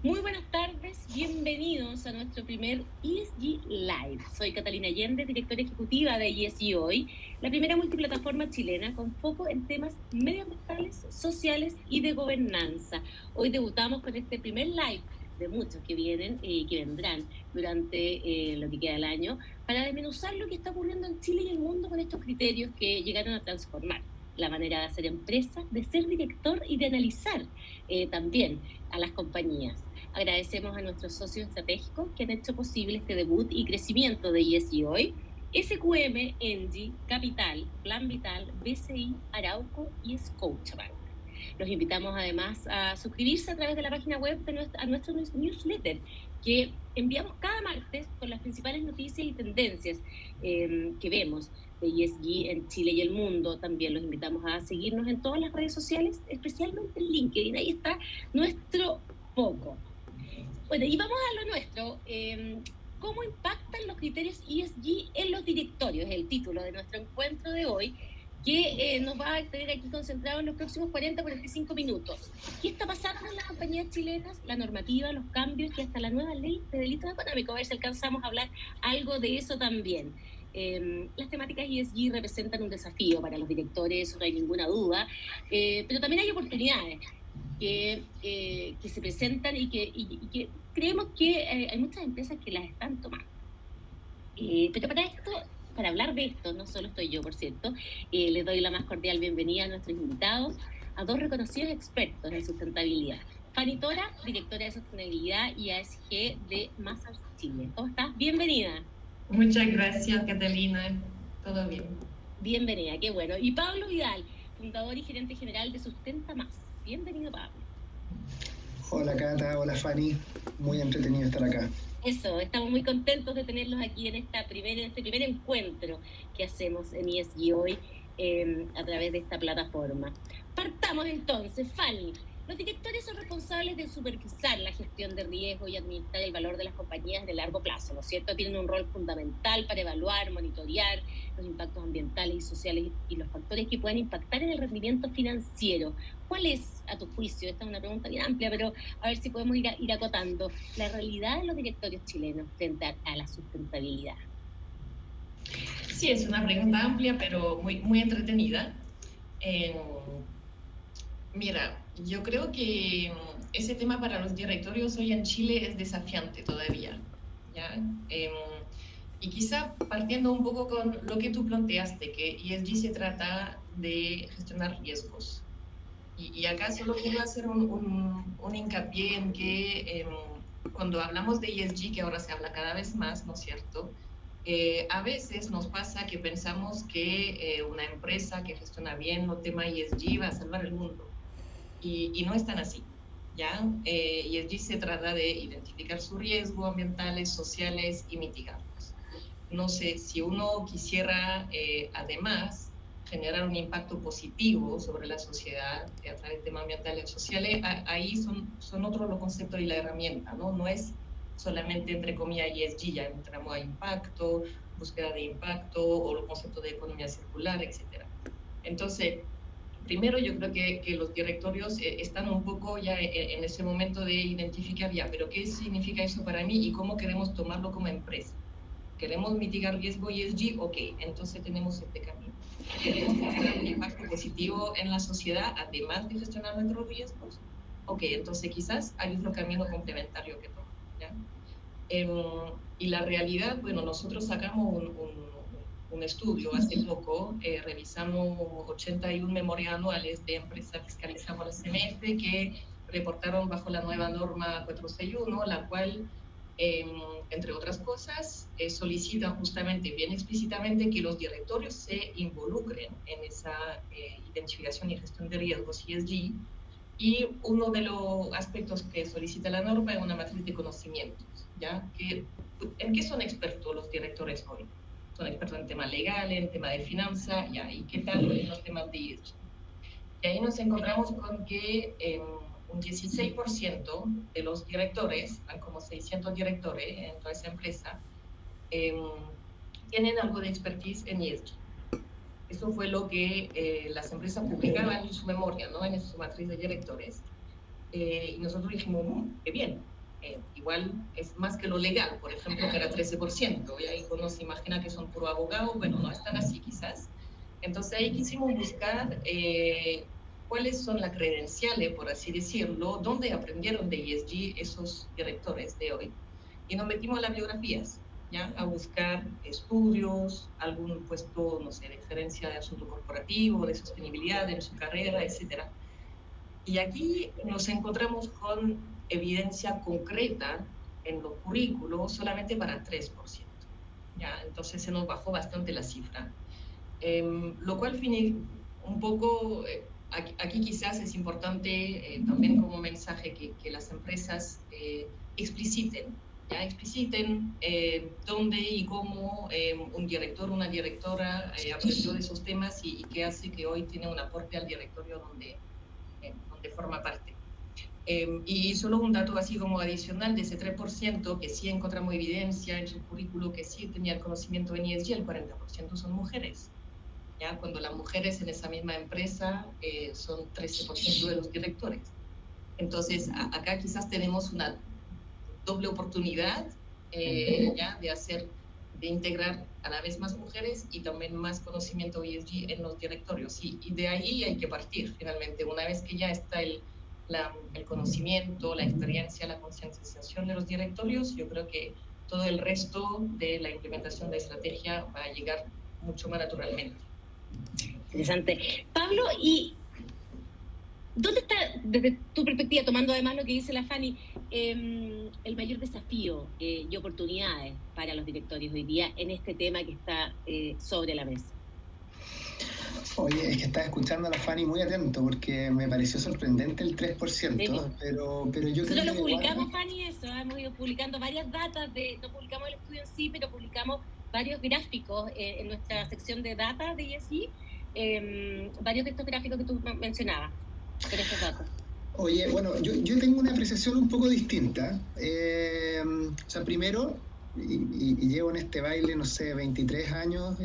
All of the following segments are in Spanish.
Muy buenas tardes, bienvenidos a nuestro primer ESG Live. Soy Catalina Allende, directora ejecutiva de ESG Hoy, la primera multiplataforma chilena con foco en temas medioambientales, sociales y de gobernanza. Hoy debutamos con este primer live de muchos que vienen y que vendrán durante lo que queda del año para desmenuzar lo que está ocurriendo en Chile y el mundo con estos criterios que llegaron a transformar la manera de hacer empresa, de ser director y de analizar también a las compañías. Agradecemos a nuestros socios estratégicos que han hecho posible este debut y crecimiento de ESG Hoy: SQM, Engie, Capital, Plan Vital, BCI, Arauco y Scotiabank. Los invitamos además a suscribirse a través de la página web de a nuestro newsletter, que enviamos cada martes con las principales noticias y tendencias que vemos de ESG en Chile y el mundo. También los invitamos a seguirnos en todas las redes sociales, especialmente en LinkedIn. Ahí está nuestro foco. Bueno, y vamos a lo nuestro. ¿Cómo impactan los criterios ESG en los directorios? Es el título de nuestro encuentro de hoy, que nos va a tener aquí concentrado en los próximos 40-45 minutos. ¿Qué está pasando en las compañías chilenas? La normativa, los cambios y hasta la nueva ley de delitos económicos. A ver si alcanzamos a hablar algo de eso también. Las temáticas ESG representan un desafío para los directores, eso no hay ninguna duda, pero también hay oportunidades que se presentan y que creemos que hay muchas empresas que las están tomando. Pero para esto, para hablar de esto, no solo estoy yo, por cierto, les doy la más cordial bienvenida a nuestros invitados, a dos reconocidos expertos en sustentabilidad. Fanny Tora, directora de sostenibilidad y ASG de Mazars Chile. ¿Cómo estás? Bienvenida. Muchas gracias, Catalina. Todo bien. Bienvenida, qué bueno. Y Pablo Vidal, fundador y gerente general de Sustenta Más. Bienvenido, Pablo. Hola, Cata. Hola, Fanny. Muy entretenido estar acá. Eso, estamos muy contentos de tenerlos aquí en este primer encuentro que hacemos en ESG Hoy a través de esta plataforma. Partamos entonces. Fanny, los directores son responsables de supervisar la gestión de riesgo y administrar el valor de las compañías de largo plazo, ¿no es cierto? Tienen un rol fundamental para evaluar, monitorear los impactos ambientales y sociales y los factores que pueden impactar en el rendimiento financiero. ¿Cuál es, a tu juicio, esta es una pregunta bien amplia, pero a ver si podemos ir acotando, la realidad de los directorios chilenos frente a la sustentabilidad? Sí, es una pregunta amplia, pero muy entretenida. Mira, yo creo que ese tema para los directorios hoy en Chile es desafiante todavía, ¿ya? Y quizá partiendo un poco con lo que tú planteaste, que ESG se trata de gestionar riesgos. Y acá solo quiero hacer un hincapié en que cuando hablamos de ESG, que ahora se habla cada vez más, ¿no es cierto? A veces nos pasa que pensamos que una empresa que gestiona bien el tema ESG va a salvar el mundo. Y no es tan así, ¿ya? ESG se trata de identificar sus riesgos ambientales, sociales y mitigarlos. No sé, si uno quisiera además generar un impacto positivo sobre la sociedad a través de temas ambientales y sociales, ahí son otros los conceptos y la herramienta, ¿no? No es solamente, entre comillas, ESG, ya entramos a impacto, búsqueda de impacto o el concepto de economía circular, etc. Entonces, primero yo creo que los directorios están un poco ya en ese momento de identificar ya, pero ¿qué significa eso para mí y cómo queremos tomarlo como empresa? ¿Queremos mitigar riesgo ESG? Ok, entonces tenemos este camino. ¿Queremos generar un impacto positivo en la sociedad además de gestionar nuestros riesgos? Ok, entonces quizás hay otro camino complementario que tomar, ¿ya? Y la realidad, bueno, nosotros sacamos un estudio hace poco, revisamos 81 memorias anuales de empresas fiscalizadas por el CMF que reportaron bajo la nueva norma 461, la cual, entre otras cosas, solicita justamente, bien explícitamente, que los directorios se involucren en esa identificación y gestión de riesgos ESG. Y uno de los aspectos que solicita la norma es una matriz de conocimientos, ¿ya? ¿En qué son expertos los directores hoy? Son expertos en temas legales, en temas de finanzas, ¿ya? ¿Y qué tal en los temas de ESG? Y ahí nos encontramos con que un 16% de los directores, hay como 600 directores en toda esa empresa, tienen algo de expertise en ESG. Eso fue lo que las empresas publicaban en su memoria, ¿no? En su matriz de directores. Y nosotros dijimos, qué bien, igual es más que lo legal, por ejemplo, que era 13%, y ahí uno se imagina que son puro abogados, bueno, no están así quizás. Entonces ahí quisimos buscar cuáles son las credenciales, por así decirlo, dónde aprendieron de ESG esos directores de hoy. Y nos metimos a las biografías, ¿ya? A buscar estudios, algún puesto, no sé, de gerencia de asunto corporativo, de sostenibilidad en su carrera, etcétera. Y aquí nos encontramos con evidencia concreta en los currículos solamente para 3%. ¿Ya? Entonces se nos bajó bastante la cifra. Lo cual un poco, aquí quizás es importante también como mensaje que las empresas expliciten, ¿ya? Expliciten dónde y cómo un director, una directora aprendió de esos temas y qué hace que hoy tiene un aporte al directorio donde forma parte. Y solo un dato así como adicional de ese 3% que sí encontramos evidencia en su currículo que sí tenía el conocimiento en ESG, el 40% son mujeres. ¿Ya? Cuando las mujeres en esa misma empresa son 13% de los directores. Entonces, acá quizás tenemos una doble oportunidad ¿ya? de integrar a la vez más mujeres y también más conocimiento ESG en los directorios. Y de ahí hay que partir finalmente. Una vez que ya está el conocimiento, la experiencia, la concientización de los directorios, yo creo que todo el resto de la implementación de estrategia va a llegar mucho más naturalmente. Interesante. Pablo, ¿y dónde está, desde tu perspectiva, tomando además lo que dice la Fanny, el mayor desafío y oportunidades para los directorios hoy día en este tema que está sobre la mesa? Oye, es que estaba escuchando a la Fanny muy atento porque me pareció sorprendente el 3%, sí, pero yo nosotros creo lo que publicamos, Fanny, eso, hemos ido publicando varias datas, no publicamos el estudio en sí, pero publicamos varios gráficos en nuestra sección de data de ESG, varios de estos gráficos que tú mencionabas con estos datos. Oye, bueno, yo tengo una apreciación un poco distinta. O sea, primero, y llevo en este baile, no sé, 23 años,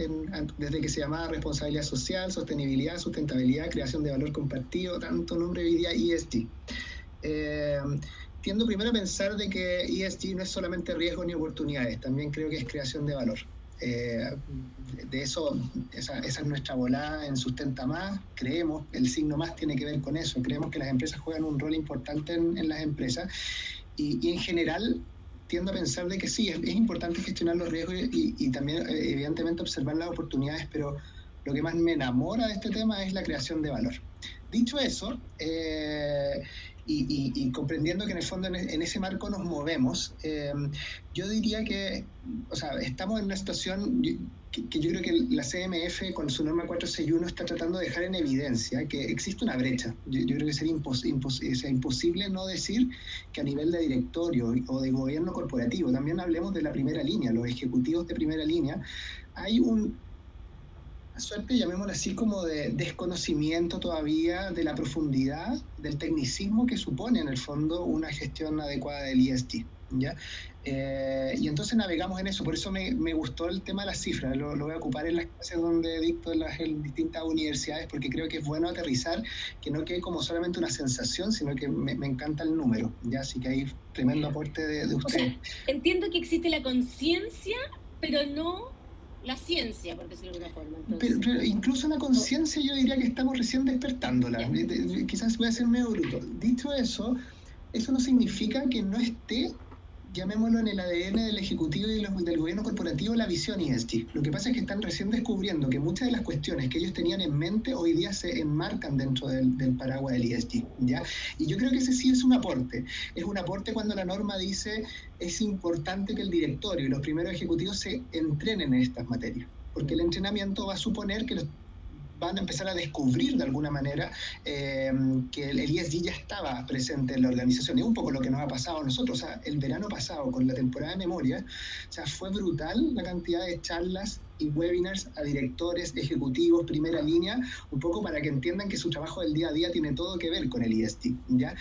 desde que se llamaba responsabilidad social, sostenibilidad, sustentabilidad, creación de valor compartido, tanto nombre hoy día ESG. Tiendo primero a pensar de que ESG no es solamente riesgos ni oportunidades, también creo que es creación de valor. De eso, esa es nuestra volada en Sustenta Más. Creemos, el signo más tiene que ver con eso. Creemos que las empresas juegan un rol importante en las empresas y en general tiendo a pensar de que sí, es importante gestionar los riesgos y también evidentemente observar las oportunidades, pero lo que más me enamora de este tema es la creación de valor. Dicho eso, y comprendiendo que en el fondo en ese marco nos movemos, yo diría que, o sea, estamos en una situación que yo creo que la CMF con su norma 461 está tratando de dejar en evidencia que existe una brecha. Yo creo que sería imposible no decir que a nivel de directorio o de gobierno corporativo, también hablemos de la primera línea, los ejecutivos de primera línea, hay una suerte, llamémoslo así, como de desconocimiento todavía de la profundidad del tecnicismo que supone en el fondo una gestión adecuada del ESG. ¿ya? Y entonces navegamos en eso, por eso me gustó el tema de las cifras, lo voy a ocupar en las clases donde dicto en distintas universidades, porque creo que es bueno aterrizar, que no quede como solamente una sensación, sino que me encanta el número, ¿ya? Así que ahí tremendo aporte de usted. O sea, entiendo que existe la conciencia, pero no la ciencia, por decirlo de alguna forma. Pero incluso la conciencia yo diría que estamos recién despertándola. Quizás voy a ser medio bruto. Dicho eso, eso no significa que no esté, llamémoslo, en el ADN del Ejecutivo y del gobierno corporativo, la visión ESG. Lo que pasa es que están recién descubriendo que muchas de las cuestiones que ellos tenían en mente hoy día se enmarcan dentro del paraguas del ESG, ¿ya? Y yo creo que ese sí es un aporte. Es un aporte cuando la norma dice es importante que el directorio y los primeros ejecutivos se entrenen en estas materias, porque el entrenamiento va a suponer que van a empezar a descubrir de alguna manera que el ESG ya estaba presente en la organización. Es un poco lo que nos ha pasado a nosotros. O sea, el verano pasado, con la temporada de memoria, o sea, fue brutal la cantidad de charlas y webinars a directores, ejecutivos, primera línea, un poco para que entiendan que su trabajo del día a día tiene todo que ver con el ESG, ¿ya?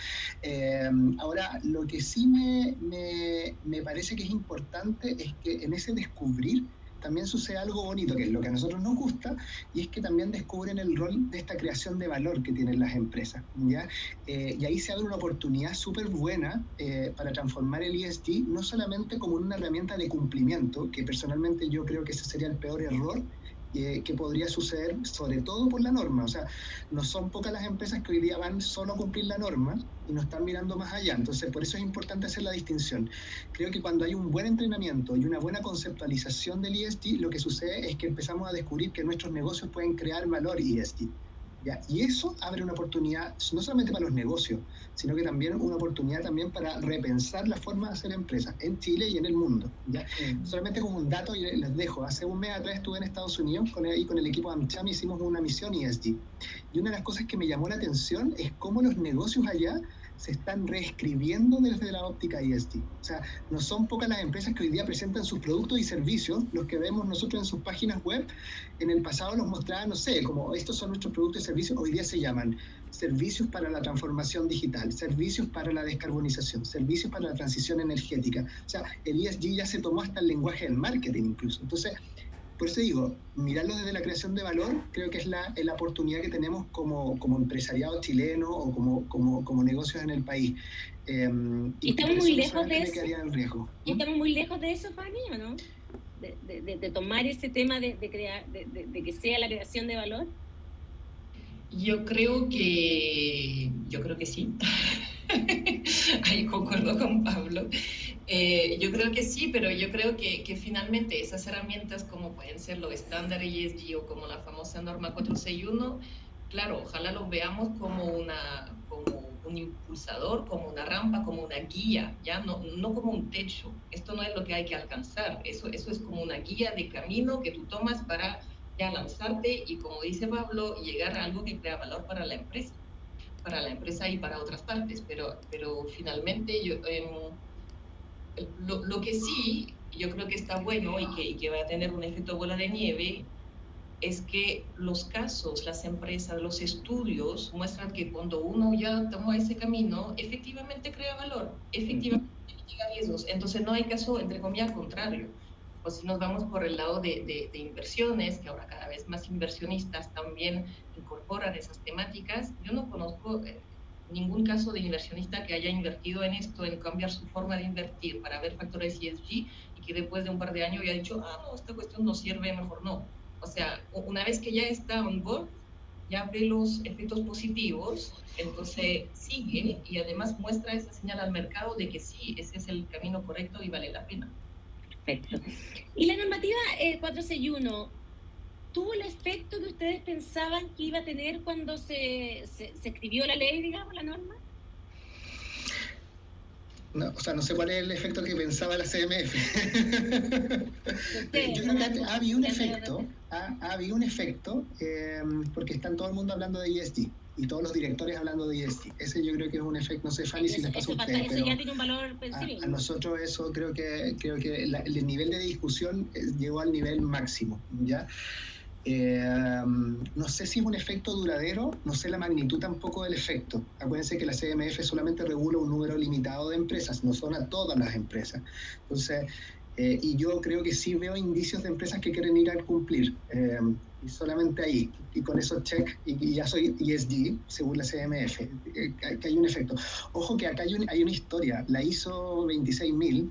Ahora, lo que sí me parece que es importante es que en ese descubrir también sucede algo bonito, que es lo que a nosotros nos gusta, y es que también descubren el rol de esta creación de valor que tienen las empresas, ¿ya? Y ahí se abre una oportunidad súper buena para transformar el ESG, no solamente como una herramienta de cumplimiento, que personalmente yo creo que ese sería el peor error que podría suceder, sobre todo por la norma. O sea, no son pocas las empresas que hoy día van solo a cumplir la norma y no están mirando más allá. Entonces, por eso es importante hacer la distinción. Creo que cuando hay un buen entrenamiento y una buena conceptualización del ESG, lo que sucede es que empezamos a descubrir que nuestros negocios pueden crear valor ESG. ¿Ya? Y eso abre una oportunidad no solamente para los negocios, sino que también una oportunidad también para repensar la forma de hacer empresas en Chile y en el mundo, ¿ya? Solamente como un dato, y les dejo, hace un mes atrás estuve en Estados Unidos con el equipo AmCham, hicimos una misión ESG. Y una de las cosas que me llamó la atención es cómo los negocios allá se están reescribiendo desde la óptica ESG. O sea, no son pocas las empresas que hoy día presentan sus productos y servicios, los que vemos nosotros en sus páginas web. En el pasado los mostraban, no sé, como estos son nuestros productos y servicios, hoy día se llaman servicios para la transformación digital, servicios para la descarbonización, servicios para la transición energética. O sea, el ESG ya se tomó hasta el lenguaje del marketing incluso. Entonces, por eso digo, mirarlo desde la creación de valor, creo que es la oportunidad que tenemos como empresariado chileno o como negocios en el país. Y estamos muy lejos de eso. En riesgo. Y estamos muy lejos de eso, Fanny, ¿o no? De tomar ese tema de que sea la creación de valor. Yo creo que sí. Ahí concuerdo con Pablo. Yo creo que sí, pero yo creo que finalmente esas herramientas como pueden ser los estándares ESG o como la famosa norma 461, claro, ojalá los veamos como un impulsador, como una rampa, como una guía, ya no como un techo. Esto no es lo que hay que alcanzar, eso es como una guía de camino que tú tomas para ya lanzarte y, como dice Pablo, llegar a algo que crea valor para la empresa y para otras partes, pero finalmente lo que sí yo creo que está bueno y que va a tener un efecto bola de nieve es que los casos, las empresas, los estudios muestran que cuando uno ya toma ese camino, efectivamente crea valor, efectivamente mitiga riesgos. Entonces no hay caso, entre comillas, contrario. O si nos vamos por el lado de inversiones, que ahora cada vez más inversionistas también incorporan esas temáticas, yo no conozco ningún caso de inversionista que haya invertido en esto, en cambiar su forma de invertir para ver factores ESG y que después de un par de años haya dicho, no, esta cuestión no sirve, mejor no. O sea, una vez que ya está on board, ya ve los efectos positivos, entonces sigue y además muestra esa señal al mercado de que sí, ese es el camino correcto y vale la pena. Perfecto. ¿Y la normativa 461 tuvo el efecto que ustedes pensaban que iba a tener cuando se escribió la ley, digamos, la norma? No, o sea, no sé cuál es el efecto que pensaba la CMF. Yo creo que ha habido un efecto, porque están todo el mundo hablando de ESG y todos los directores hablando de ESG. Ese yo creo que es un efecto, no sé, Fanny, si les pasa a ustedes, pero ya tiene un valor a nosotros eso creo que el nivel de discusión llegó al nivel máximo, ¿ya? No sé si es un efecto duradero, no sé la magnitud tampoco del efecto. Acuérdense que la CMF solamente regula un número limitado de empresas, no son a todas las empresas. Entonces, y yo creo que sí veo indicios de empresas que quieren ir a cumplir. Y solamente ahí, y con eso check, y ya soy ESG, según la CMF, que hay un efecto. Ojo que acá hay una historia, la ISO 26000,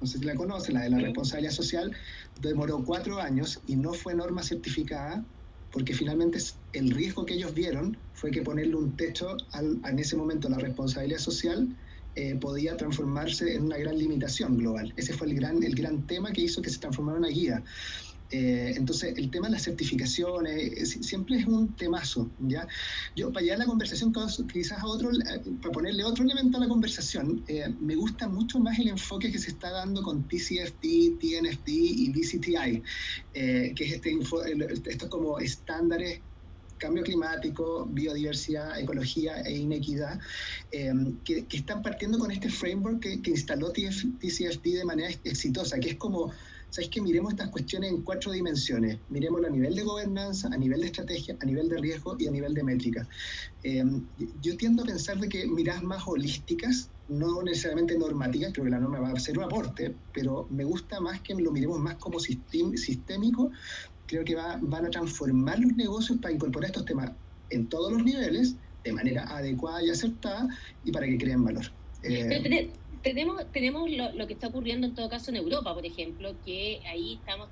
no sé si la conoce, la de la responsabilidad social, demoró 4 años y no fue norma certificada porque finalmente el riesgo que ellos vieron fue que ponerle un techo en ese momento a la responsabilidad social podía transformarse en una gran limitación global. Ese fue el gran tema que hizo que se transformara en una guía. Entonces, el tema de las certificaciones siempre es un temazo, ¿ya? Yo, para llevar la conversación quizás a otro, para ponerle otro elemento a la conversación, me gusta mucho más el enfoque que se está dando con TCFD, TNFD y BCTI, que es estos como estándares: cambio climático, biodiversidad, ecología e inequidad, que están partiendo con este framework que instaló TCFD de manera exitosa, que es como, ¿sabes qué? Miremos estas cuestiones en 4 dimensiones. Miremoslo a nivel de gobernanza, a nivel de estrategia, a nivel de riesgo y a nivel de métrica. Yo tiendo a pensar de que miras más holísticas, no necesariamente normativas, creo que la norma va a ser un aporte, pero me gusta más que lo miremos más como sistémico. Creo que van a transformar los negocios para incorporar estos temas en todos los niveles, de manera adecuada y acertada, y para que creen valor. Tenemos lo que está ocurriendo en todo caso en Europa, por ejemplo, que ahí estamos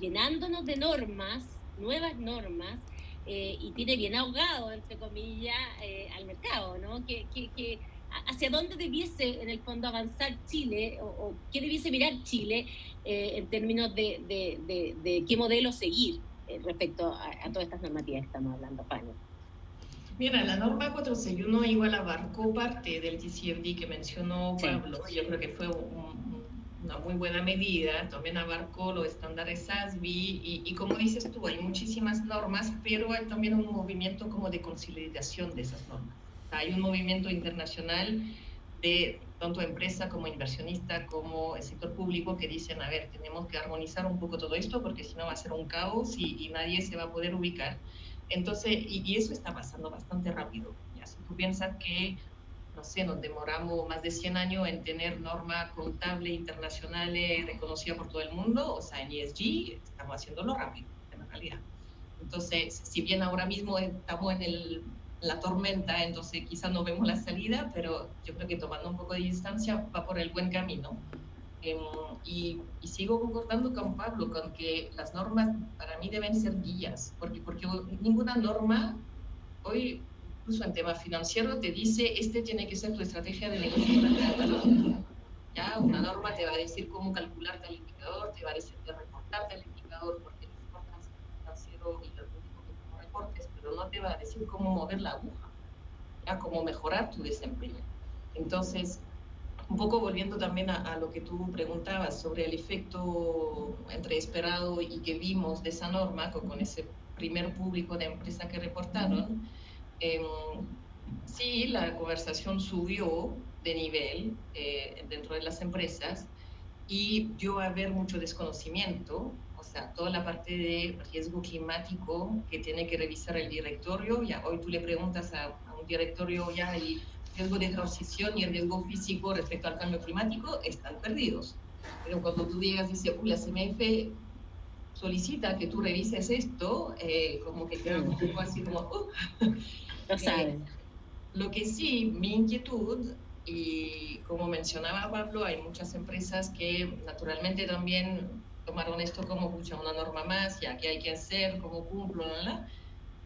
llenándonos de normas, nuevas normas, y tiene bien ahogado, entre comillas, al mercado, ¿no? ¿Hacia dónde debiese, en el fondo, avanzar Chile, o qué debiese mirar Chile en términos de qué modelo seguir respecto a todas estas normativas que estamos hablando, Fanny? Mira, la norma 461 igual abarcó parte del TCFD que mencionó Pablo. Sí. Yo creo que fue una muy buena medida. También abarcó los estándares SASB y como dices tú, hay muchísimas normas, pero hay también un movimiento como de consolidación de esas normas. O sea, hay un movimiento internacional de tanto empresa como inversionista como el sector público que dicen, a ver, tenemos que armonizar un poco todo esto porque si no va a ser un caos y nadie se va a poder ubicar. Entonces, y eso está pasando bastante rápido. Ya, si tú piensas que, no sé, nos demoramos más de 100 años en tener norma contable internacional reconocida por todo el mundo, o sea, en ESG estamos haciéndolo rápido, en la realidad. Entonces, si bien ahora mismo estamos en la tormenta, entonces quizás no vemos la salida, pero yo creo que tomando un poco de distancia va por el buen camino. Y sigo concordando con Pablo, con que las normas para mí deben ser guías, porque ninguna norma, hoy incluso en tema financiero, te dice, tiene que ser tu estrategia de negocio. Ya, una norma te va a decir cómo calcular tal indicador, te va a decir de reportar tal indicador, porque no importa el financiero y lo único que como reportes, pero no te va a decir cómo mover la aguja, ya, cómo mejorar tu desempeño. Entonces, un poco volviendo también a lo que tú preguntabas sobre el efecto entre esperado y que vimos de esa norma con ese primer público de empresa que reportaron, sí, la conversación subió de nivel dentro de las empresas y dio a haber mucho desconocimiento, o sea, toda la parte de riesgo climático que tiene que revisar el directorio. Ya hoy tú le preguntas a un directorio ya y riesgo de transición y el riesgo físico respecto al cambio climático están perdidos. Pero cuando tú llegas y dices, la CMF solicita que tú revises esto, como que queda un poco así como, Lo saben. Lo que sí, mi inquietud, y como mencionaba Pablo, hay muchas empresas que naturalmente también tomaron esto como una norma más, ya que hay que hacer, cómo cumplo,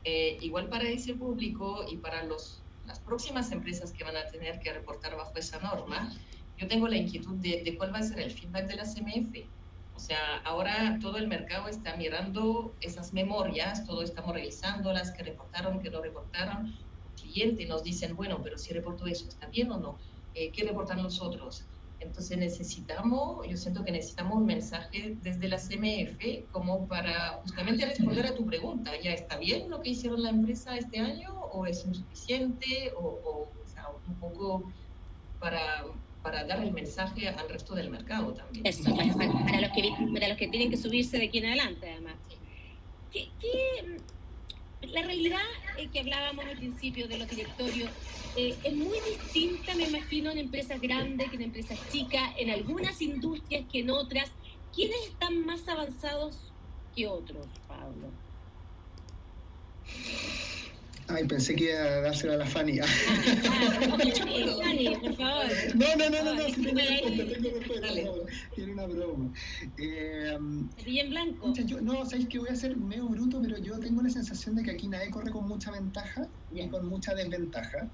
igual para ese público y para las próximas empresas que van a tener que reportar bajo esa norma, yo tengo la inquietud de cuál va a ser el feedback de la CMF. O sea, ahora todo el mercado está mirando esas memorias, todos estamos revisando las que reportaron, que no reportaron. Los clientes nos dicen, bueno, pero si reporto eso, ¿está bien o no? ¿Qué reportan los otros? Entonces yo siento que necesitamos un mensaje desde la CMF como para justamente responder a tu pregunta. ¿Ya está bien lo que hicieron la empresa este año o es insuficiente? O sea, un poco para dar el mensaje al resto del mercado también. Eso, para los que tienen que subirse de aquí en adelante, además. La realidad que hablábamos al principio de los directorios es muy distinta, me imagino, en empresas grandes que en empresas chicas, en algunas industrias que en otras. ¿Quiénes están más avanzados que otros, Pablo? Ay, pensé que iba a dársela a la Fanny. Fanny, por favor. No, si tengo respuesta. Tiene una broma. ¿Y en blanco? No, sabéis que voy a ser medio bruto, pero yo tengo la sensación de que aquí nadie corre con mucha ventaja y con mucha desventaja.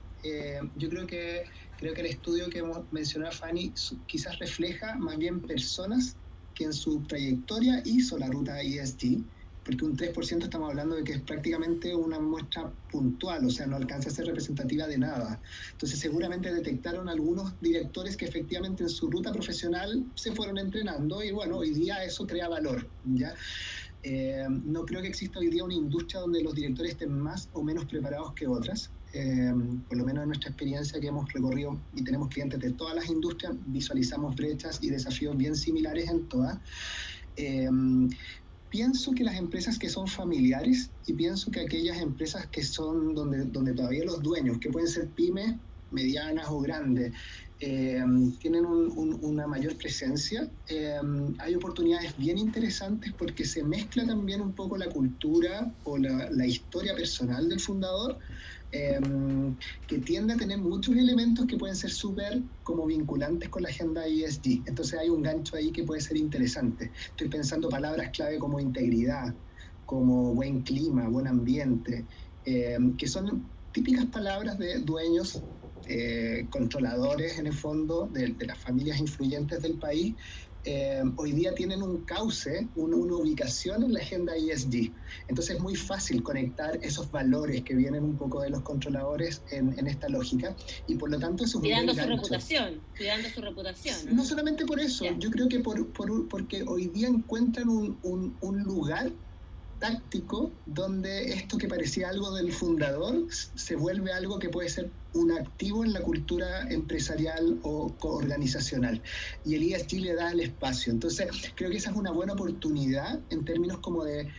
Yo creo que el estudio que mencionó Fanny quizás refleja más bien personas que en su trayectoria hizo la ruta ESG, porque un 3% estamos hablando de que es prácticamente una muestra puntual, o sea, no alcanza a ser representativa de nada. Entonces seguramente detectaron algunos directores que efectivamente en su ruta profesional se fueron entrenando y bueno, hoy día eso crea valor, ¿ya? No creo que exista hoy día una industria donde los directores estén más o menos preparados que otras. Por lo menos en nuestra experiencia que hemos recorrido y tenemos clientes de todas las industrias, visualizamos brechas y desafíos bien similares en todas. Pienso que las empresas que son familiares y pienso que aquellas empresas que son donde todavía los dueños, que pueden ser pymes, medianas o grandes, tienen una mayor presencia, hay oportunidades bien interesantes porque se mezcla también un poco la cultura o la historia personal del fundador, que tiende a tener muchos elementos que pueden ser súper como vinculantes con la agenda ESG. Entonces hay un gancho ahí que puede ser interesante. Estoy pensando palabras clave como integridad, como buen clima, buen ambiente, que son típicas palabras de dueños, controladores en el fondo de las familias influyentes del país. Hoy día tienen un cauce, una ubicación en la agenda ESG. Entonces es muy fácil conectar esos valores que vienen un poco de los controladores en esta lógica y por lo tanto eso es un buen gancho. Cuidando su reputación. No solamente por eso, yo creo que porque hoy día encuentran un lugar táctico donde esto que parecía algo del fundador se vuelve algo que puede ser un activo en la cultura empresarial o organizacional y el ESG le da el espacio. Entonces creo que esa es una buena oportunidad en términos como de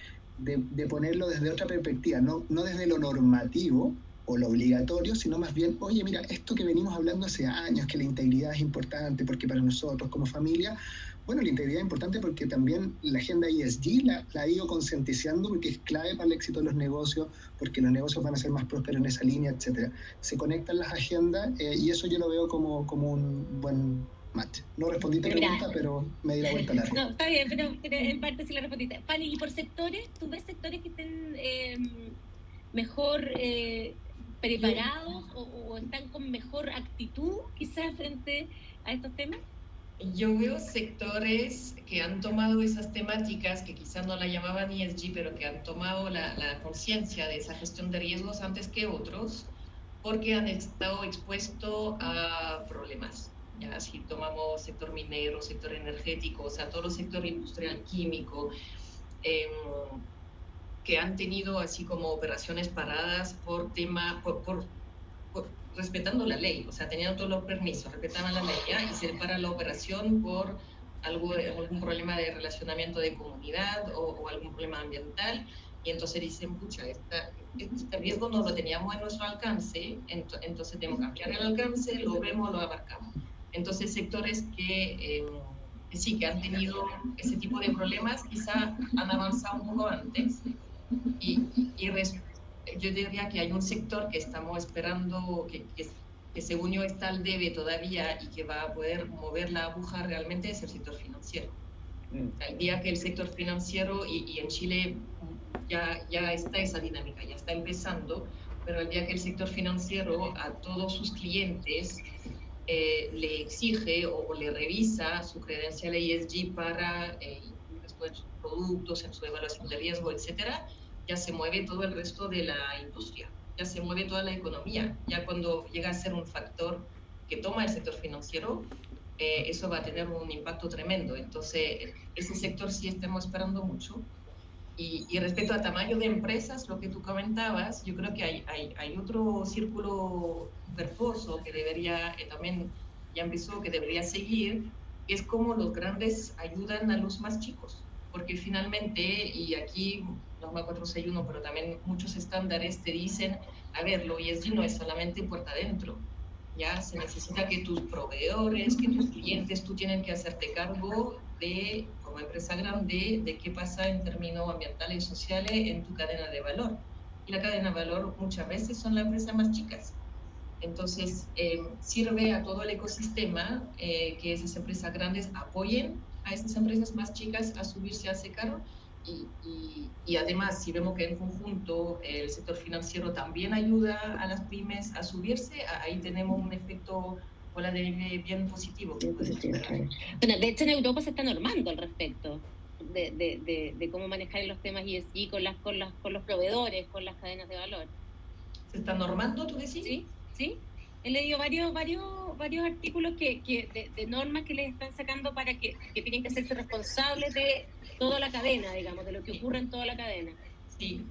ponerlo desde otra perspectiva, no desde lo normativo o lo obligatorio, sino más bien, oye, mira, esto que venimos hablando hace años, que la integridad es importante porque para nosotros como familia, bueno, la integridad es importante porque también la agenda ESG la ha ido concientizando porque es clave para el éxito de los negocios, porque los negocios van a ser más prósperos en esa línea, etcétera. Se conectan las agendas y eso yo lo veo como un buen match. No respondí tu pregunta, pero me di la vuelta larga. No, está bien, pero en parte sí la respondiste. Fanny, ¿y por sectores? ¿Tú ves sectores que estén mejor preparados o están con mejor actitud quizás frente a estos temas? Yo veo sectores que han tomado esas temáticas, que quizás no la llamaban ESG, pero que han tomado la conciencia de esa gestión de riesgos antes que otros, porque han estado expuestos a problemas. Ya, si tomamos sector minero, sector energético, o sea, todo el sector industrial químico, que han tenido así como operaciones paradas por respetando la ley, o sea, tenían todos los permisos, respetaban la ley, ¿ya? Y se para la operación por algún problema de relacionamiento de comunidad o algún problema ambiental, y entonces dicen, pucha, este riesgo no lo teníamos en nuestro alcance, entonces tenemos que ampliar el alcance, lo vemos, lo abarcamos. Entonces, sectores que sí, que han tenido ese tipo de problemas, quizá han avanzado un poco antes, yo diría que hay un sector que estamos esperando, que según yo está al debe todavía y que va a poder mover la aguja realmente, es el sector financiero. El día que el sector financiero, y en Chile ya está esa dinámica, ya está empezando, pero el día que el sector financiero a todos sus clientes le exige o le revisa su credencial ESG para incluir después en sus productos, en su evaluación de riesgo, etcétera, ya se mueve todo el resto de la industria, ya se mueve toda la economía. Ya cuando llega a ser un factor que toma el sector financiero, eso va a tener un impacto tremendo. Entonces, ese sector sí estamos esperando mucho. Y respecto a tamaño de empresas, lo que tú comentabas, yo creo que hay otro círculo vertuoso que debería también, ya empezó, que debería seguir, que es cómo los grandes ayudan a los más chicos. porque finalmente, y aquí norma 461, pero también muchos estándares te dicen, a ver, lo ESG no es solamente puerta adentro, ya se necesita que tus proveedores, que tus clientes, tú tienen que hacerte cargo de, como empresa grande, de qué pasa en términos ambientales y sociales en tu cadena de valor. Y la cadena de valor muchas veces son las empresas más chicas. Entonces, sirve a todo el ecosistema que esas empresas grandes apoyen a esas empresas más chicas a subirse a ese carro. Y además, si vemos que en conjunto el sector financiero también ayuda a las pymes a subirse, ahí tenemos un efecto bola de nieve bien positivo. Bien positivo, claro. Bueno, de hecho, en Europa se está normando al respecto de cómo manejar los temas ESG con los proveedores, con las cadenas de valor. ¿Se está normando, tú decís? Sí, sí. He leído varios artículos de normas que les están sacando para que tienen que hacerse responsables de toda la cadena, digamos, de lo que ocurre en toda la cadena. Sí.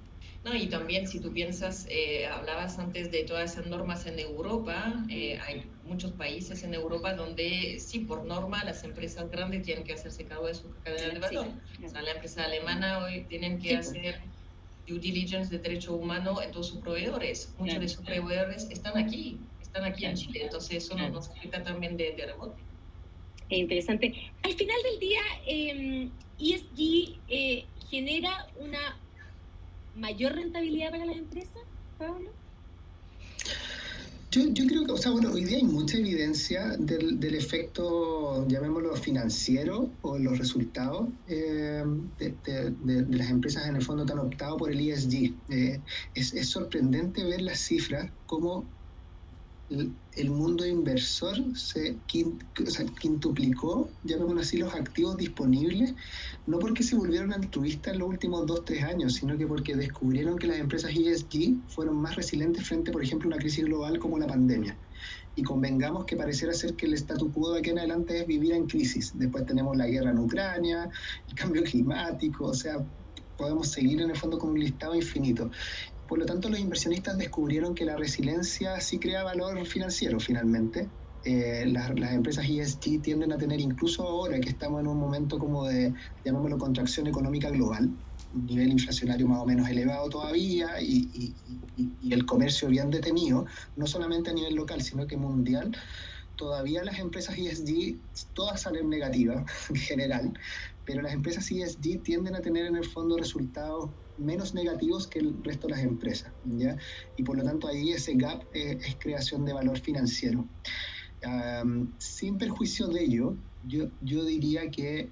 No, y también si tú piensas, hablabas antes de todas esas normas en Europa, hay muchos países en Europa donde sí, por norma, las empresas grandes tienen que hacerse cargo de su cadena de valor. Sí, claro. O sea, la empresa alemana hoy tienen que hacer due diligence de derecho humano en todos sus proveedores. Muchos de sus proveedores están aquí en Chile, entonces eso nos afecta también de rebote. Interesante. Al final del día, ESG genera una mayor rentabilidad para las empresas, Pablo. Yo creo que, o sea, bueno, hoy día hay mucha evidencia del efecto, llamémoslo financiero, o los resultados de las empresas en el fondo que han optado por el ESG. Es sorprendente ver las cifras, cómo el mundo inversor se quintuplicó, llamémoslo así, los activos disponibles, no porque se volvieron altruistas en los últimos 2-3 años, sino que porque descubrieron que las empresas ESG fueron más resilientes frente, por ejemplo, a una crisis global como la pandemia. Y convengamos que pareciera ser que el statu quo de aquí en adelante es vivir en crisis. Después tenemos la guerra en Ucrania, el cambio climático, o sea, podemos seguir en el fondo con un listado infinito. Por lo tanto, los inversionistas descubrieron que la resiliencia sí crea valor financiero finalmente. Las empresas ESG tienden a tener, incluso ahora que estamos en un momento como de, llamémoslo, contracción económica global, un nivel inflacionario más o menos elevado todavía y el comercio bien detenido, no solamente a nivel local, sino que mundial, todavía las empresas ESG todas salen negativas en general, pero las empresas ESG tienden a tener en el fondo resultados menos negativos que el resto de las empresas, ¿ya? Y por lo tanto ahí ese gap es creación de valor financiero. Sin perjuicio de ello, yo diría que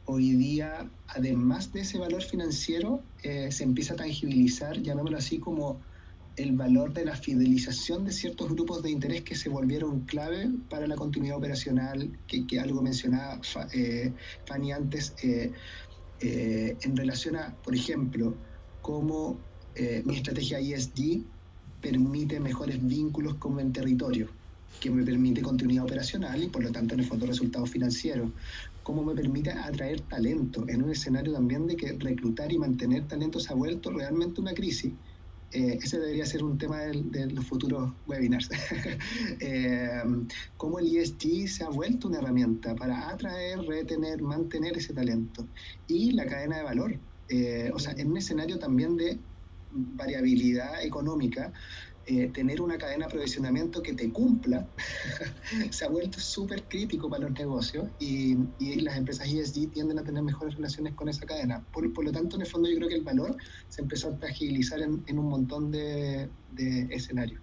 hoy día, además de ese valor financiero, se empieza a tangibilizar, llamémoslo así, como el valor de la fidelización de ciertos grupos de interés que se volvieron clave para la continuidad operacional, que algo mencionaba Fanny antes, en relación a, por ejemplo, cómo mi estrategia ESG permite mejores vínculos con el territorio, que me permite continuidad operacional y por lo tanto en el fondo resultados financieros, cómo me permite atraer talento en un escenario también de que reclutar y mantener talento se ha vuelto realmente una crisis. Ese debería ser un tema de los futuros webinars. Cómo el ESG se ha vuelto una herramienta para atraer, retener, mantener ese talento. Y la cadena de valor. O sea, en un escenario también de variabilidad económica, tener una cadena de aprovisionamiento que te cumpla se ha vuelto súper crítico para los negocios y las empresas ESG tienden a tener mejores relaciones con esa cadena. Por lo tanto, en el fondo yo creo que el valor se empezó a fragilizar en un montón de escenarios.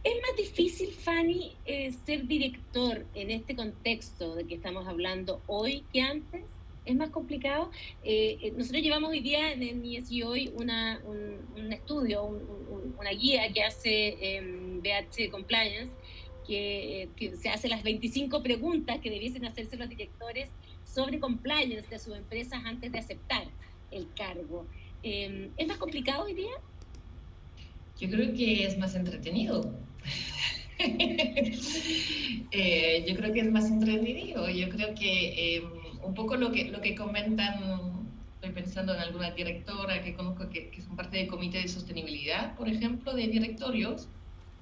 ¿Es más difícil, Fanny, ser director en este contexto de que estamos hablando hoy que antes? ¿Es más complicado? Nosotros llevamos hoy día en el ESG hoy un estudio, una guía que hace BH Compliance, que se hace las 25 preguntas que debiesen hacerse los directores sobre compliance de sus empresas antes de aceptar el cargo. ¿Es más complicado hoy día? Yo creo que es más entretenido. Yo creo que es más entretenido. Yo creo que un poco lo que comentan, estoy pensando en alguna directora que conozco que son parte del comité de sostenibilidad, por ejemplo, de directorios,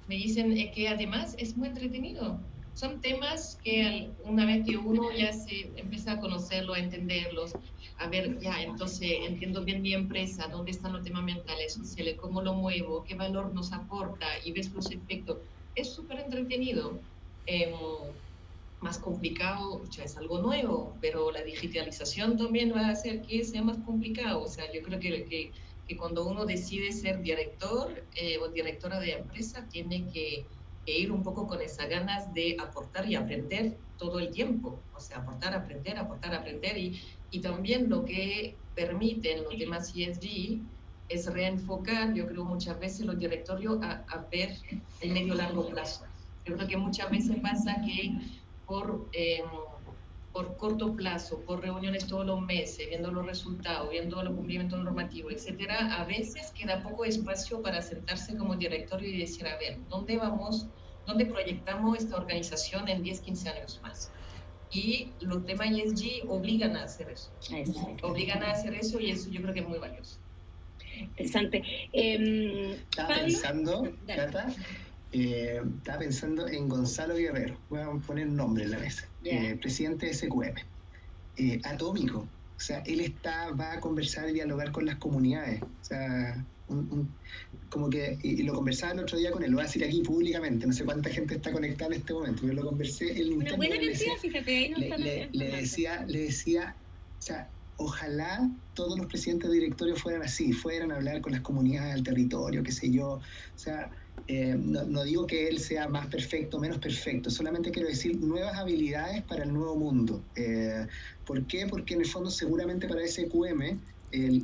me dicen que además es muy entretenido. son temas que una vez que uno ya se empieza a conocerlo, a entenderlos, a ver, ya, entonces entiendo bien mi empresa, dónde están los temas mentales, sociales, cómo lo muevo, qué valor nos aporta y ves los efectos. Es súper entretenido. Eh, Más complicado, ya es algo nuevo, pero la digitalización también va a hacer que sea más complicado. O sea, yo creo que cuando uno decide ser director o directora de empresa, tiene que ir un poco con esas ganas de aportar y aprender todo el tiempo. O sea, aportar, aprender. Y también lo que permiten los temas ESG es reenfocar, yo creo, muchas veces los directorios a ver el medio-largo plazo. Yo creo que muchas veces pasa que por corto plazo, por reuniones todos los meses, viendo los resultados, viendo los cumplimientos normativos, etcétera, a veces queda poco espacio para sentarse como directorio y decir, a ver, ¿dónde vamos, dónde proyectamos esta organización en 10, 15 años más? Y los temas ESG obligan a hacer eso. Obligan a hacer eso y eso yo creo que es muy valioso. Interesante. Estaba pensando, Cata, estaba pensando en Gonzalo Guerrero, voy a poner un nombre en la mesa, presidente de SQM, atómico, o sea, él va a conversar y dialogar con las comunidades, o sea, como que, y lo conversaba el otro día con él, lo voy a decir aquí públicamente, no sé cuánta gente está conectada en este momento, pero lo conversé, el Una buena cantidad, fíjate, ahí no le decía, o sea, ojalá todos los presidentes de directorio fueran así, fueran a hablar con las comunidades del territorio, qué sé yo, o sea, no digo que él sea más perfecto o menos perfecto, solamente quiero decir nuevas habilidades para el nuevo mundo. ¿Por qué? Porque en el fondo seguramente para SQM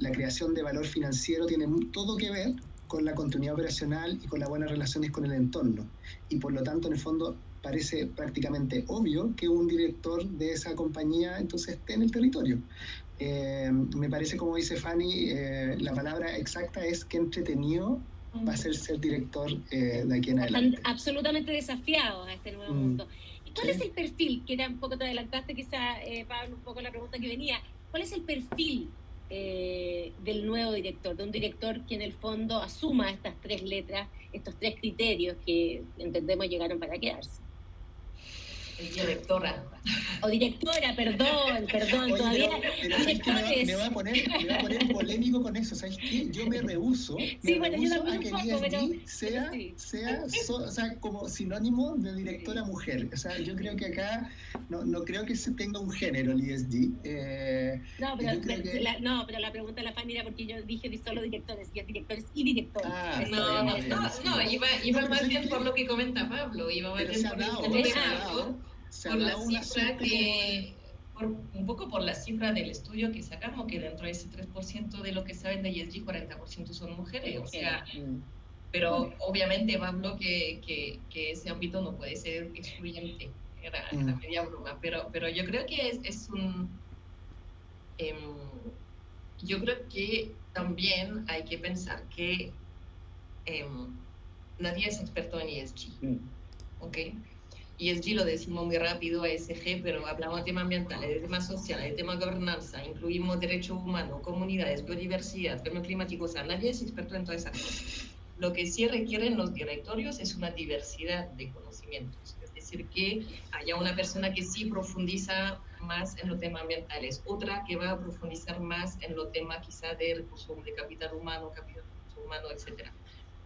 la creación de valor financiero tiene todo que ver con la continuidad operacional y con las buenas relaciones con el entorno. Y por lo tanto, en el fondo, parece prácticamente obvio que un director de esa compañía entonces esté en el territorio. Me parece, como dice Fanny, la palabra exacta es que entretenido va a ser director de aquí en adelante. Están absolutamente desafiados a este nuevo mundo. ¿Y cuál es el perfil? Que era un poco te adelantaste quizá, Pablo, un poco la pregunta que venía. ¿Cuál es el perfil del nuevo director? De un director que en el fondo asuma estas 3 letras, estos 3 criterios que entendemos llegaron para quedarse. Directora. O directora, perdón. Oye, todavía. Pero me va a poner polémico con eso, ¿sabes qué? Yo me rehúso, yo también a que el ESG sea o sea, como sinónimo de directora mujer. O sea, yo creo que acá no creo que se tenga un género el ESG. Pero la pregunta de la Fanny era porque yo dije solo directores, y es directores y directores. Iba más bien por lo que comenta Pablo, iba más bien por la cifra un poco por la cifra del estudio que sacamos, que dentro de ese 3% de lo que saben de ESG, 40% son mujeres, o sea, pero obviamente Pablo que ese ámbito no puede ser excluyente, era media broma, pero yo creo que es un... yo creo que también hay que pensar que nadie es experto en ESG, ¿ok? ESG lo decimos muy rápido, ESG, pero hablamos de temas ambientales, de temas sociales, de temas de gobernanza, incluimos derechos humanos, comunidades, biodiversidad, cambio climático, o sea, nadie es experto en todas esas cosas. Lo que sí requieren los directorios es una diversidad de conocimientos, es decir, que haya una persona que sí profundiza más en los temas ambientales, otra que va a profundizar más en los temas quizá de recursos, de capital humano, etc.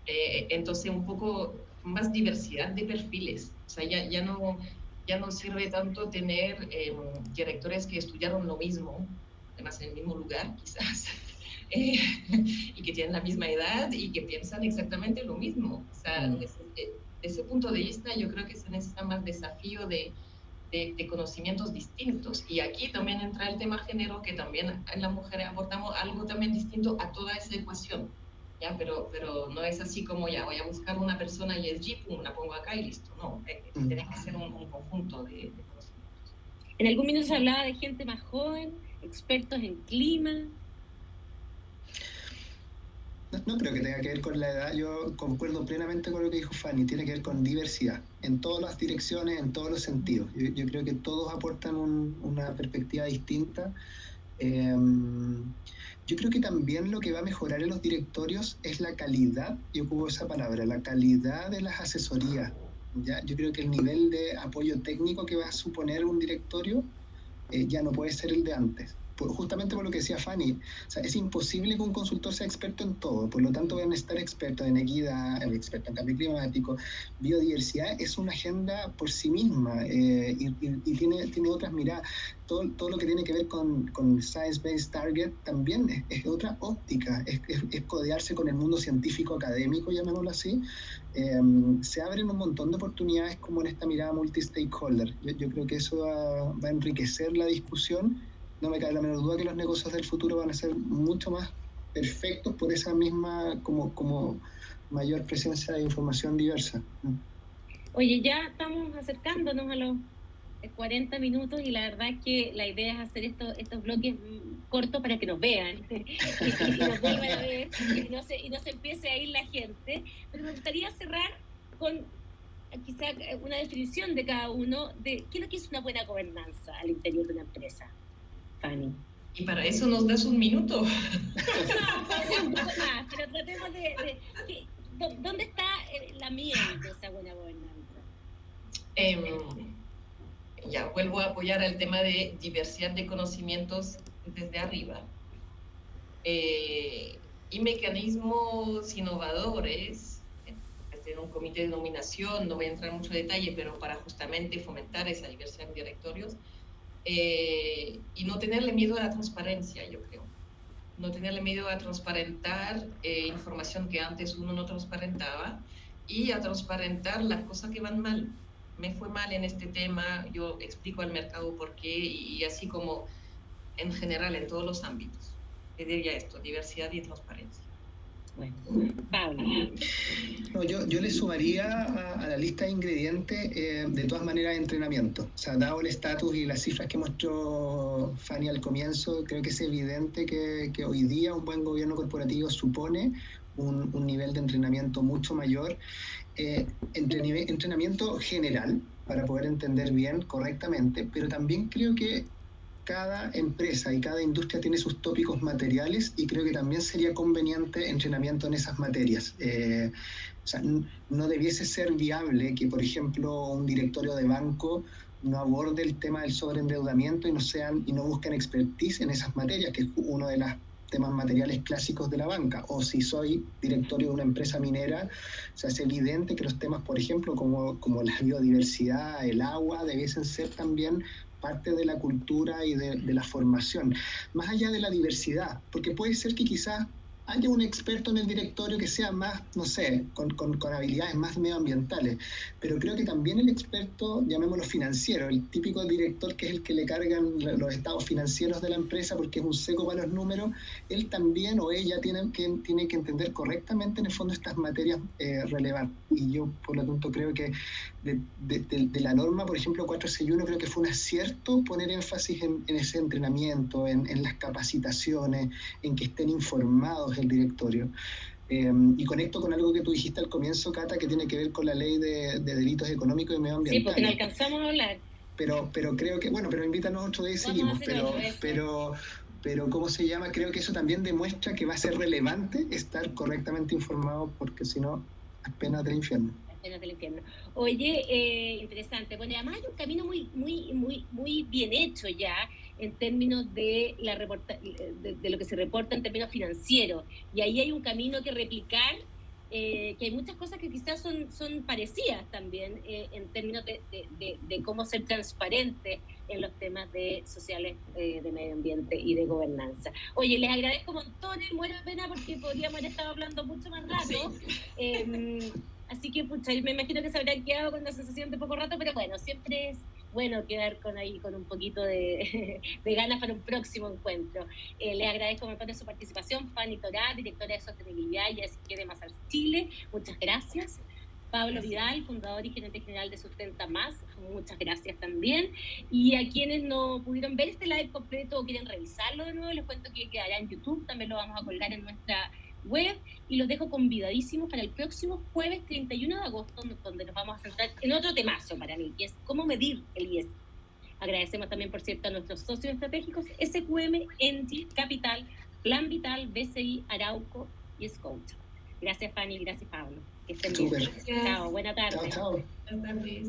Entonces, un poco más diversidad de perfiles. O sea, ya no sirve tanto tener directores que estudiaron lo mismo, además en el mismo lugar, quizás, y que tienen la misma edad y que piensan exactamente lo mismo. O sea, desde ese punto de vista, yo creo que se necesita más desafío de conocimientos distintos. Y aquí también entra el tema género, que también en las mujeres aportamos algo también distinto a toda esa ecuación. ¿Ya? Pero no es así como ya voy a buscar una persona y es G, pum, la pongo acá y listo. No, tiene que ser un conjunto de conocimientos. En algún minuto se hablaba de gente más joven, expertos en clima. No creo que tenga que ver con la edad, yo concuerdo plenamente con lo que dijo Fanny, tiene que ver con diversidad, en todas las direcciones, en todos los sentidos. Yo creo que todos aportan una perspectiva distinta. Yo creo que también lo que va a mejorar en los directorios es la calidad, yo ocupo esa palabra, la calidad de las asesorías. ¿ya? Yo creo que el nivel de apoyo técnico que va a suponer un directorio ya no puede ser el de antes. Justamente por lo que decía Fanny, o sea, es imposible que un consultor sea experto en todo, por lo tanto van a estar expertos en equidad, expertos en cambio climático, biodiversidad es una agenda por sí misma y tiene otras miradas. Todo lo que tiene que ver con Science-Based Target también es otra óptica, es codearse con el mundo científico académico, llamémoslo así. Se abren un montón de oportunidades como en esta mirada multi-stakeholder. Yo creo que eso va a enriquecer la discusión. No me cabe la menor duda que los negocios del futuro van a ser mucho más perfectos por esa misma como mayor presencia de información diversa. Oye, ya estamos acercándonos a los 40 minutos y la verdad es que la idea es hacer estos bloques cortos para que nos vean y nos vuelvan a ver y no se empiece a ir la gente. Pero me gustaría cerrar con quizá una definición de cada uno de qué es lo que es una buena gobernanza al interior de una empresa. Fanny. Y para eso nos das un minuto. No, puede ser un poco más, pero tratemos ¿dónde está la miel de esa buena gobernanza? Ya vuelvo a apoyar el tema de diversidad de conocimientos desde arriba. Y mecanismos innovadores, desde un comité de nominación, no voy a entrar en mucho detalle, pero para justamente fomentar esa diversidad en directorios, y no tenerle miedo a la transparencia, yo creo. No tenerle miedo a transparentar información que antes uno no transparentaba y a transparentar las cosas que van mal. Me fue mal en este tema, yo explico al mercado por qué y así como en general en todos los ámbitos. Te diría esto, diversidad y transparencia. Bueno, Pablo. No, yo le sumaría a la lista de ingredientes, de todas maneras, entrenamiento. O sea, dado el estatus y las cifras que mostró Fanny al comienzo, creo que es evidente que hoy día un buen gobierno corporativo supone un nivel de entrenamiento mucho mayor. Entrenamiento general, para poder entender bien, correctamente, pero también creo que cada empresa y cada industria tiene sus tópicos materiales y creo que también sería conveniente entrenamiento en esas materias. O sea, no debiese ser viable que, por ejemplo, un directorio de banco no aborde el tema del sobreendeudamiento y no busquen expertise en esas materias, que es uno de los temas materiales clásicos de la banca. O si soy directorio de una empresa minera, o sea, es evidente que los temas, por ejemplo, como la biodiversidad, el agua, debiesen ser también parte de la cultura y de la formación, más allá de la diversidad, porque puede ser que quizás haya un experto en el directorio que sea más, no sé, con habilidades más medioambientales, pero creo que también el experto, llamémoslo financiero, el típico director que es el que le cargan los estados financieros de la empresa porque es un seco para los números, él también o ella tiene que entender correctamente en el fondo estas materias relevantes. Y yo, por lo tanto, creo que de la norma, por ejemplo, 461, creo que fue un acierto poner énfasis en ese entrenamiento, en las capacitaciones, en que estén informados el directorio. Y conecto con algo que tú dijiste al comienzo, Cata, que tiene que ver con la ley de delitos económicos y medioambientales. Sí, porque no alcanzamos a hablar. Pero creo que, bueno, pero invítanos otro día y seguimos. Pero, ¿cómo se llama? Creo que eso también demuestra que va a ser relevante estar correctamente informado, porque si no, apenas del infierno. Del infierno. Oye, interesante. Bueno, además hay un camino muy bien hecho ya en términos de lo que se reporta en términos financieros. Y ahí hay un camino que replicar, que hay muchas cosas que quizás son parecidas también en términos de cómo ser transparente en los temas sociales, de medio ambiente y de gobernanza. Oye, les agradezco un montón, muero de pena porque podríamos haber estado hablando mucho más rato. Sí. Así que, pucha, me imagino que se habrán quedado con la sensación de poco rato, pero bueno, siempre es bueno quedar con un poquito de ganas para un próximo encuentro. Les agradezco un montón de su participación. Fanny Torá, directora de Sostenibilidad y SG de Mazars Chile, muchas gracias. Pablo Vidal, fundador y gerente general de Sustenta Más, muchas gracias también. Y a quienes no pudieron ver este live completo o quieren revisarlo de nuevo, les cuento que quedará en YouTube, también lo vamos a colgar en nuestra web y los dejo convidadísimos para el próximo jueves 31 de agosto, donde nos vamos a centrar en otro temazo para mí, que es cómo medir el ESG. Agradecemos también, por cierto, a nuestros socios estratégicos SQM, Engie, Capital, Plan Vital, BCI, Arauco y Scotia. Gracias, Fanny, gracias, Pablo. Que estén Súper. bien. Chao, buena tarde. Chao, chao. Buenas tardes.